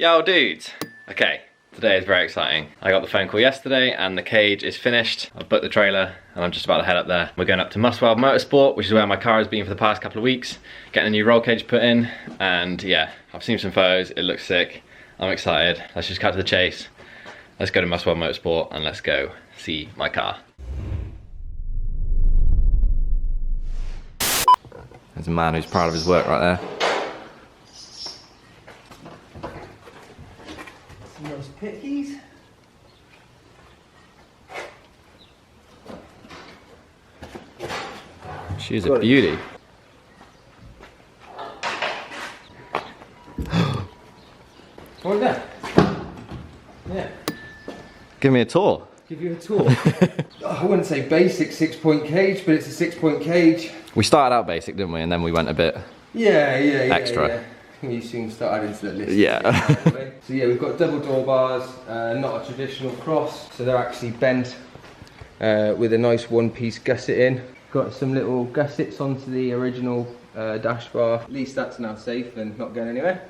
Yo dudes! Okay, today is very exciting. I got the phone call yesterday and the cage is finished. I've booked the trailer and I'm just about to head up there. We're going up to Must Weld Motorsport, which is where my car has been for the past couple of weeks, getting a new roll cage put in, and yeah, I've seen some photos, it looks sick. I'm excited. Let's just cut to the chase. Let's go to Must Weld Motorsport and let's go see my car. There's a man who's proud of his work right there. Those pickies. She's a beauty. What that? Yeah. Give me a tour. Give you a tour. I wouldn't say basic 6-point cage, but it's a 6-point cage. We started out basic, didn't we? And then we went a bit extra. Yeah. You soon started into the list. Yeah. So yeah, we've got double door bars, not a traditional cross, so they're actually bent with a nice one-piece gusset in. Got some little gussets onto the original dash bar. At least that's now safe and not going anywhere.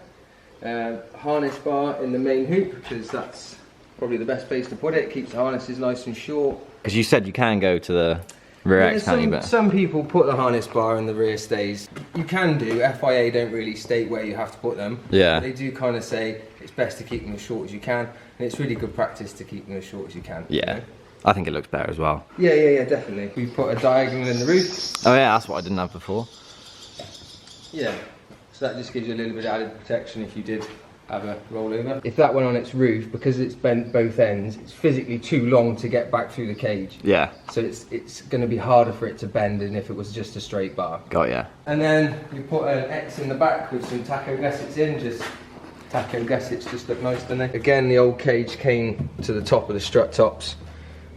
Harness bar in the main hoop, because that's probably the best place to put it. Keeps the harnesses nice and short. Because you said you can go to the rear X, can't you? But some people put the harness bar in the rear stays. You can do. FIA don't really state where you have to put them. Yeah. They do kind of say it's best to keep them as short as you can, and it's really good practice to keep them as short as you can. Yeah. You know? I think it looks better as well. Yeah, definitely. We put a diagonal in the roof. Oh yeah, that's what I didn't have before. Yeah. So that just gives you a little bit of added protection if you did have a rollover. If that went on its roof, because it's bent both ends, it's physically too long to get back through the cage. Yeah. So it's going to be harder for it to bend than if it was just a straight bar. Got ya. And then we put an X in the back with some taco gussets in, just taco gussets just look nice, don't they? Again, the old cage came to the top of the strut tops.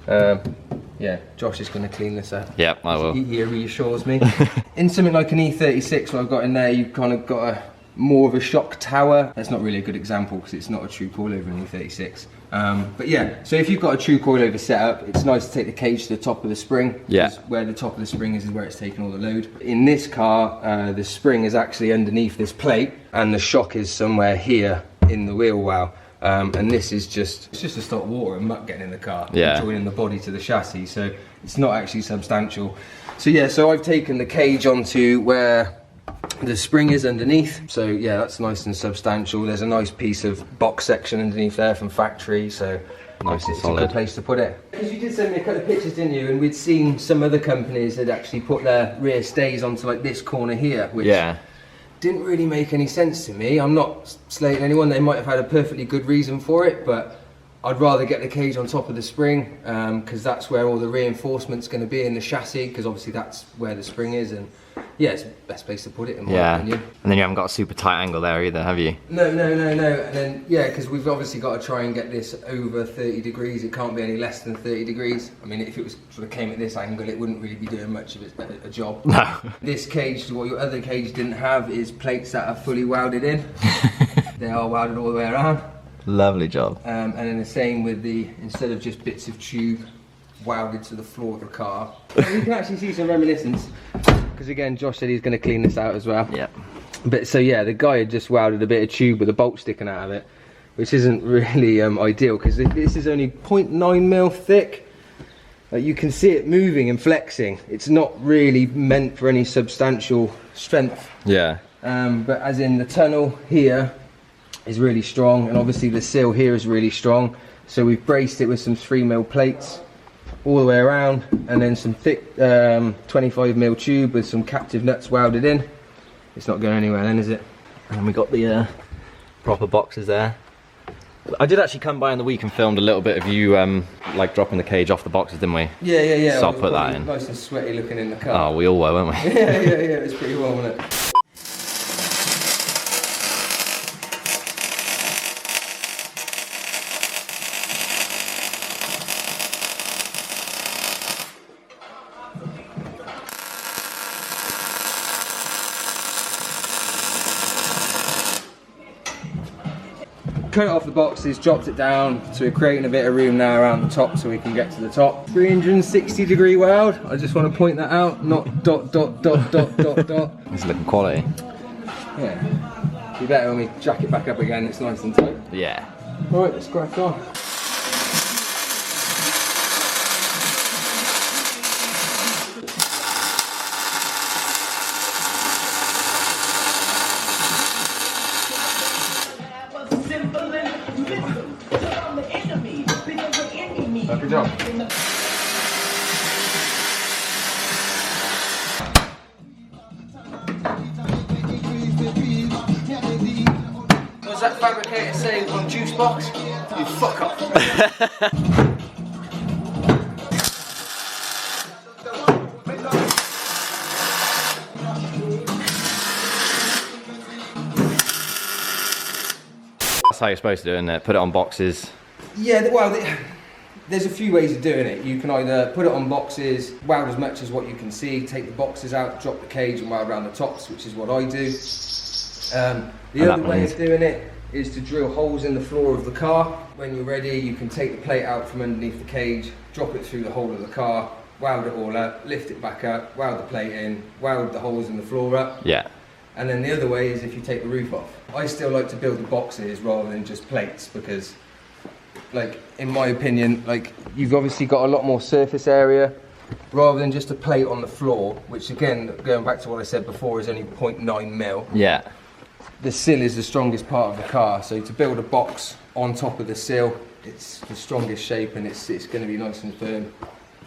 Yeah, Josh is going to clean this up. Yep, I will. He reassures me. In something like an E36, what I've got in there, you've kind of got more of a shock tower. That's not really a good example because it's not a true coilover in E36. But yeah, so if you've got a true coilover setup, it's nice to take the cage to the top of the spring. Yeah. Where the top of the spring is where it's taking all the load. In this car, the spring is actually underneath this plate and the shock is somewhere here in the wheel well. And this is just to stop water and muck getting in the car, joining the body to the chassis, so it's not actually substantial. So yeah, so I've taken the cage onto where the spring is underneath, so yeah, that's nice and substantial. There's a nice piece of box section underneath there from factory, so nice and it's solid. a good place to put it. Because you did send me a couple of pictures, didn't you? And we'd seen some other companies that actually put their rear stays onto like this corner here, which didn't really make any sense to me. I'm not slating anyone, they might have had a perfectly good reason for it, but I'd rather get the cage on top of the spring, because that's where all the reinforcement's going to be in the chassis, because obviously that's where the spring is, and yeah, it's the best place to put it in my opinion. And then you haven't got a super tight angle there either, have you? No. And then, yeah, because we've obviously got to try and get this over 30 degrees. It can't be any less than 30 degrees. I mean, if it was sort of came at this angle, it wouldn't really be doing much of a job. No. This cage, what your other cage didn't have, is plates that are fully welded in. They are welded all the way around. Lovely job. And then the same with the, instead of just bits of tube welded to the floor of the car. You can actually see some reminiscence, because again, Josh said he's going to clean this out as well. Yeah. But so yeah, the guy had just welded a bit of tube with a bolt sticking out of it, which isn't really ideal, because this is only 0.9 mil thick. You can see it moving and flexing. It's not really meant for any substantial strength. Yeah. But as in the tunnel here is really strong, and obviously the sill here is really strong. So we've braced it with some 3 mil plates all the way around, and then some thick 25 mil tube with some captive nuts welded in. It's not going anywhere then, is it? And we got the proper boxes there. I did actually come by in the week and filmed a little bit of you like dropping the cage off the boxes, didn't we? Yeah. So I'll put that in. Nice and sweaty looking in the car. Oh, we all were, weren't we? Yeah, it was pretty warm, wasn't it? Cut it off the boxes, dropped it down, so we're creating a bit of room now around the top so we can get to the top. 360 degree weld, I just want to point that out, not dot. It's looking quality. Yeah. Be better when we jack it back up again, it's nice and tight. Yeah. Alright, let's crack on. Good job. What does that fabricator say on juice box? You fuck off. That's how you're supposed to do it, isn't it? Put it on boxes. Yeah, well, there's a few ways of doing it. You can either put it on boxes, weld as much as what you can see, take the boxes out, drop the cage and weld around the tops, which is what I do. The other way of doing it is to drill holes in the floor of the car. When you're ready, you can take the plate out from underneath the cage, drop it through the hole of the car, weld it all up, lift it back up, weld the plate in, weld the holes in the floor up. Yeah. And then the other way is if you take the roof off. I still like to build the boxes rather than just plates because, like, in my opinion, like, you've obviously got a lot more surface area rather than just a plate on the floor, which again, going back to what I said before, is only 0.9 mil. Yeah. The sill is the strongest part of the car, so to build a box on top of the sill, it's the strongest shape and it's going to be nice and firm.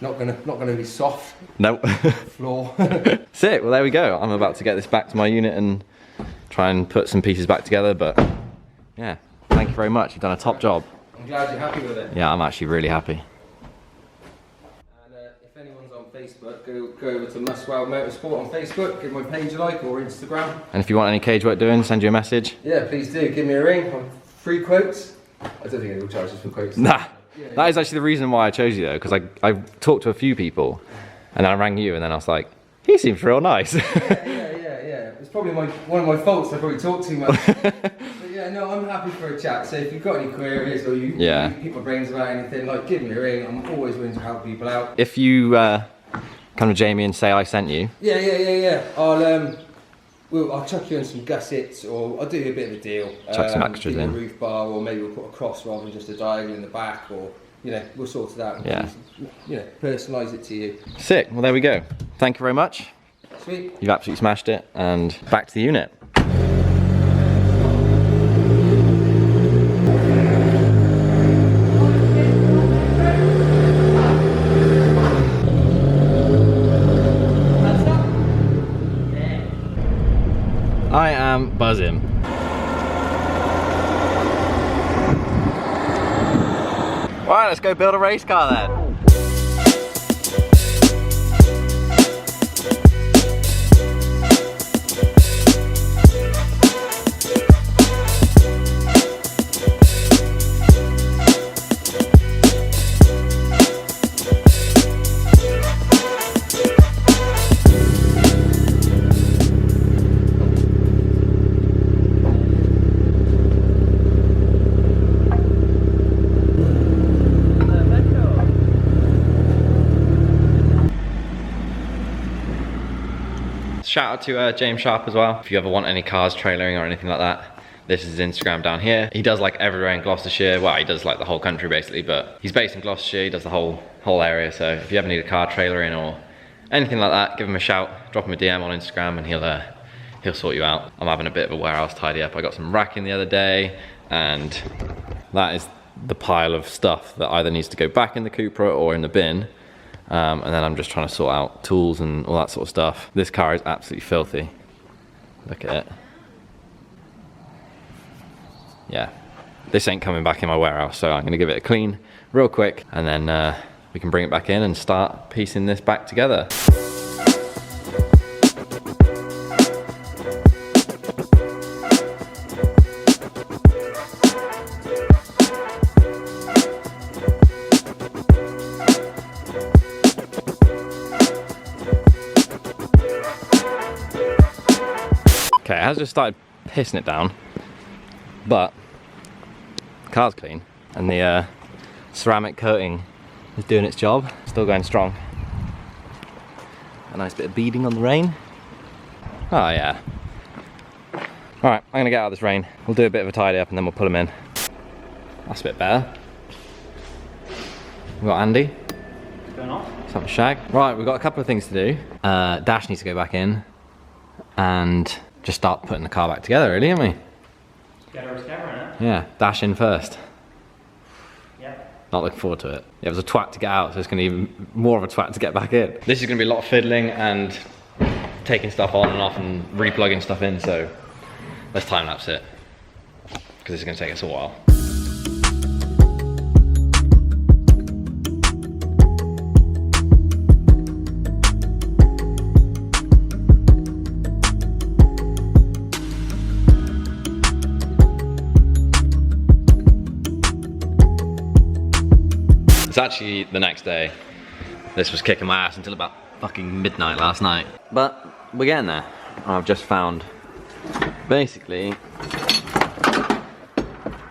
Not gonna be soft. Nope. Floor. Sick. Well, there we go. I'm about to get this back to my unit and try and put some pieces back together. But yeah, thank you very much. You've done a top job. I'm glad you're happy with it. Yeah, I'm actually really happy. And if anyone's on Facebook, go over to Must Weld Motorsport on Facebook. Give my page a like, or Instagram. And if you want any cage work doing, send you a message. Yeah, please do. Give me a ring. Free quotes. I don't think anyone charges for quotes. Nah. That is actually the reason why I chose you though, because I talked to a few people and then I rang you and then I was like, he seems real nice. Yeah. It's probably one of my faults, I probably talk too much. But yeah, no, I'm happy for a chat. So if you've got any queries or you pick my brains about anything, like, give me a ring. I'm always willing to help people out. If you come to Jamie and say I sent you. Yeah. I'll chuck you in some gussets, or I'll do you a bit of a deal. Chuck some extras in. A roof bar, or maybe we'll put a cross rather than just a diagonal in the back, or, you know, we'll sort it out. Yeah. You know, personalise it to you. Sick. Well, there we go. Thank you very much. Sweet. You've absolutely smashed it. And back to the unit. I am buzzing. Right, let's go build a race car then. Shout out to James Sharp as well. If you ever want any cars, trailering or anything like that, this is his Instagram down here. He does like everywhere in Gloucestershire. Well, he does like the whole country basically, but he's based in Gloucestershire. He does the whole area. So if you ever need a car trailering or anything like that, give him a shout, drop him a DM on Instagram and he'll sort you out. I'm having a bit of a warehouse tidy up. I got some racking the other day and that is the pile of stuff that either needs to go back in the Cupra or in the bin. And then I'm just trying to sort out tools and all that sort of stuff. This car is absolutely filthy. Look at it. Yeah, this ain't coming back in my warehouse, so I'm gonna give it a clean real quick and then we can bring it back in and start piecing this back together. Okay, it has just started pissing it down, but the car's clean and the ceramic coating is doing its job. Still going strong. A nice bit of beading on the rain. Oh yeah. All right, I'm gonna get out of this rain. We'll do a bit of a tidy up and then we'll pull them in. That's a bit better. We've got Andy. What's going on? Something shag. Right, we've got a couple of things to do. Dash needs to go back in and just start putting the car back together, really, haven't we? Get her camera, innit? Yeah, Dash in first. Yep. Not looking forward to it. Yeah, it was a twat to get out, so it's gonna be even more of a twat to get back in. This is gonna be a lot of fiddling and taking stuff on and off and replugging stuff in, so let's time lapse it, because this is gonna take us a while. It's actually the next day. This was kicking my ass until about fucking midnight last night. But we're getting there. I've just found, basically,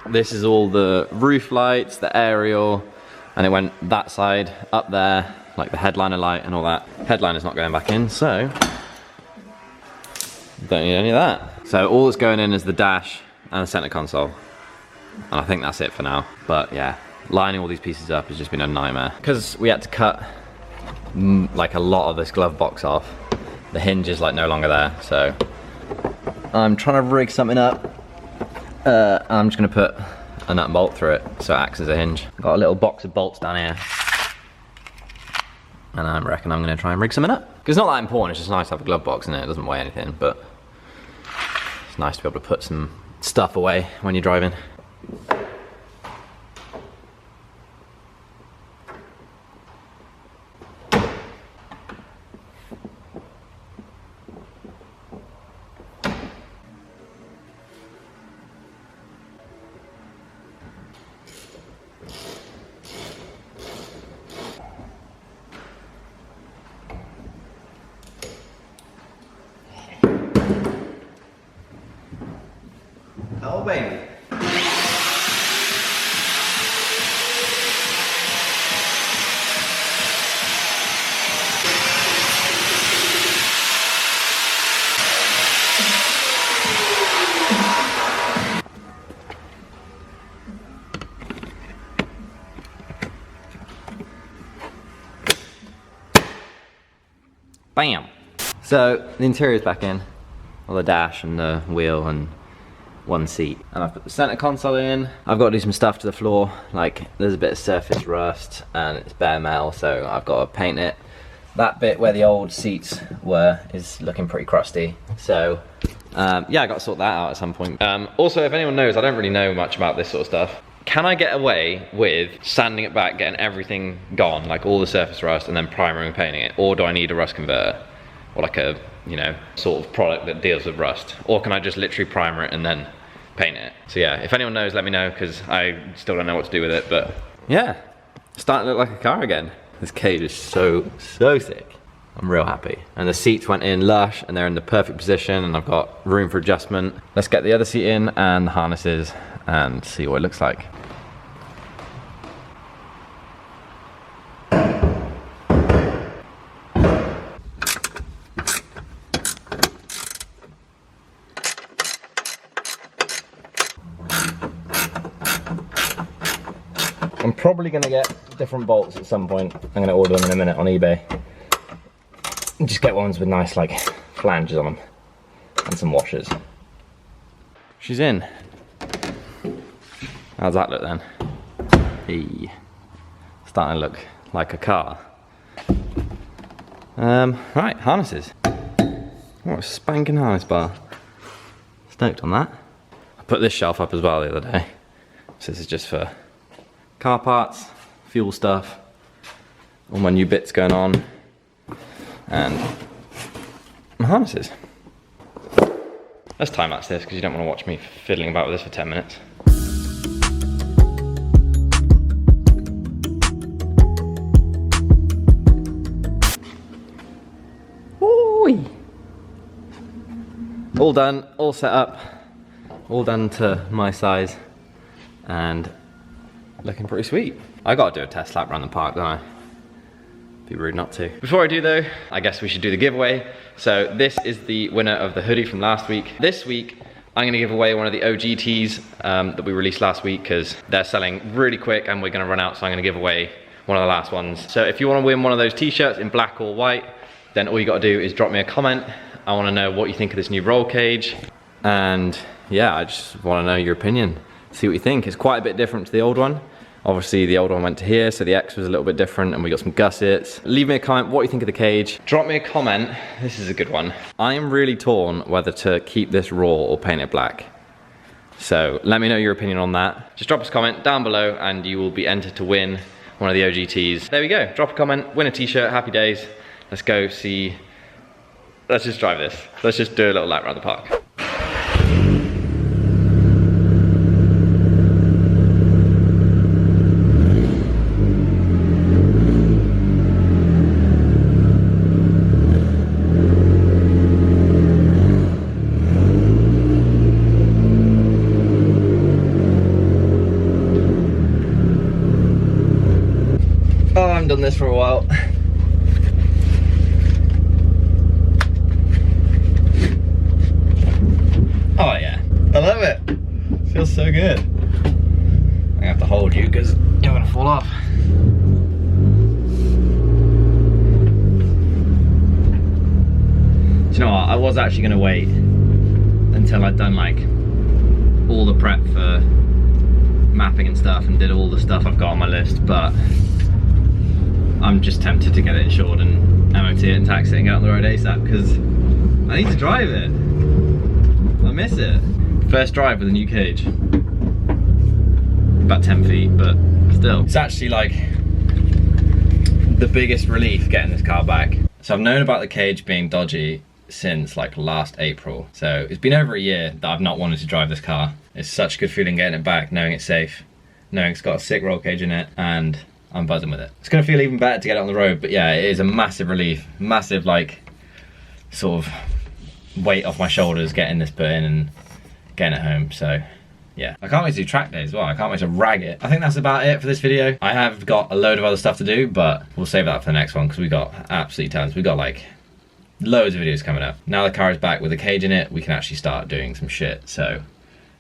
this is all the roof lights, the aerial, and it went that side, up there, like the headliner light and all that. Headliner's not going back in, so don't need any of that. So all that's going in is the dash and the center console. And I think that's it for now, but yeah. Lining all these pieces up has just been a nightmare. Because we had to cut like a lot of this glove box off, the hinge is like no longer there, so I'm trying to rig something up. I'm just gonna put a nut and bolt through it so it acts as a hinge. Got a little box of bolts down here, and I reckon I'm gonna try and rig something up. Because it's not that important, it's just nice to have a glove box in it. It doesn't weigh anything, but it's nice to be able to put some stuff away when you're driving. Oh baby. Bam! So the interior's back in, all the dash and the wheel and one seat. And I've put the center console in. I've got to do some stuff to the floor, like there's a bit of surface rust and it's bare metal, so I've got to paint it. That bit where the old seats were is looking pretty crusty, so yeah, I got to sort that out at some point. Also, if anyone knows, I don't really know much about this sort of stuff. Can I get away with sanding it back, getting everything gone, like all the surface rust, and then primering and painting it? Or do I need a rust converter? Or like a, you know, sort of product that deals with rust? Or can I just literally primer it and then paint it? So yeah, if anyone knows, let me know, because I still don't know what to do with it, but yeah, it's starting to look like a car again. This cage is so sick. I'm real happy. And the seats went in lush and they're in the perfect position and I've got room for adjustment. Let's get the other seat in and the harnesses and see what it looks like. I'm probably gonna get different bolts at some point. I'm gonna order them in a minute on eBay. And just get ones with nice like flanges on them and some washers. She's in. How's that look then? Hey, starting to look like a car. Right, harnesses. What a spanking harness bar. Stoked on that. I put this shelf up as well the other day. So this is just for car parts, fuel stuff, all my new bits going on, and my harnesses. Let's time lapse this because you don't want to watch me fiddling about with this for 10 minutes. Ooh. All done, all set up, all done to my size, and looking pretty sweet. I gotta do a test lap around the park, don't I? Be rude not to. Before I do though, I guess we should do the giveaway. So this is the winner of the hoodie from last week. This week, I'm gonna give away one of the OG tees that we released last week because they're selling really quick and we're gonna run out, so I'm gonna give away one of the last ones. So if you wanna win one of those t-shirts in black or white, then all you gotta do is drop me a comment. I wanna know what you think of this new roll cage. And yeah, I just wanna know your opinion. See what you think. It's quite a bit different to the old one. Obviously the old one went to here, so the X was a little bit different and we got some gussets. Leave me a comment what you think of the cage. Drop me a comment, this is a good one. I am really torn whether to keep this raw or paint it black. So let me know your opinion on that. Just drop us a comment down below and you will be entered to win one of the OG tees. There we go, drop a comment, win a t-shirt, happy days. Let's go see, let's just drive this. Let's just do a little lap around the park. Oh, I haven't done this for a while. Oh yeah, I love it. Feels so good. I'm gonna have to hold you because you're gonna fall off. Do you know what? I was actually gonna wait until I'd done like all the prep for mapping and stuff and did all the stuff I've got on my list, but I'm just tempted to get it insured and MOT it and tax it and get on the road ASAP because I need to drive it. I miss it. First drive with a new cage. About 10 feet, but still. It's actually like the biggest relief getting this car back. So I've known about the cage being dodgy since like last April. So it's been over a year that I've not wanted to drive this car. It's such a good feeling getting it back, knowing it's safe, knowing it's got a sick roll cage in it, and I'm buzzing with it. It's gonna feel even better to get it on the road, but yeah, it is a massive relief. Massive like sort of weight off my shoulders getting this put in and getting it home, so yeah. I can't wait to do track days as well. I can't wait to rag it. I think that's about it for this video. I have got a load of other stuff to do, but we'll save that for the next one because we got absolutely tons. We got like loads of videos coming up. Now the car is back with a cage in it, we can actually start doing some shit, so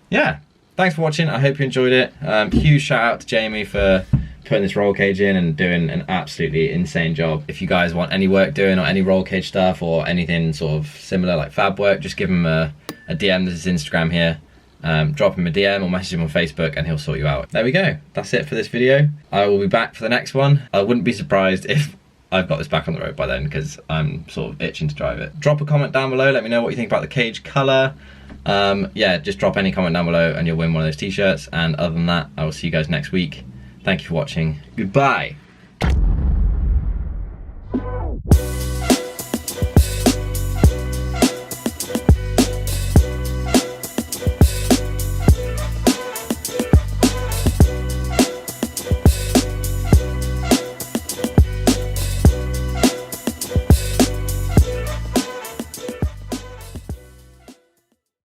yeah. Thanks for watching, I hope you enjoyed it. Huge shout out to Jamie for putting this roll cage in and doing an absolutely insane job. If you guys want any work doing or any roll cage stuff or anything sort of similar like fab work, just give him a DM. There's his Instagram here. Drop him a DM or message him on Facebook and he'll sort you out. There we go, that's it for this video. I will be back for the next one. I wouldn't be surprised if I've got this back on the road by then because I'm sort of itching to drive it. Drop a comment down below, let me know what you think about the cage colour. Yeah, just drop any comment down below and you'll win one of those t-shirts. And other than that, I will see you guys next week. Thank you for watching. Goodbye.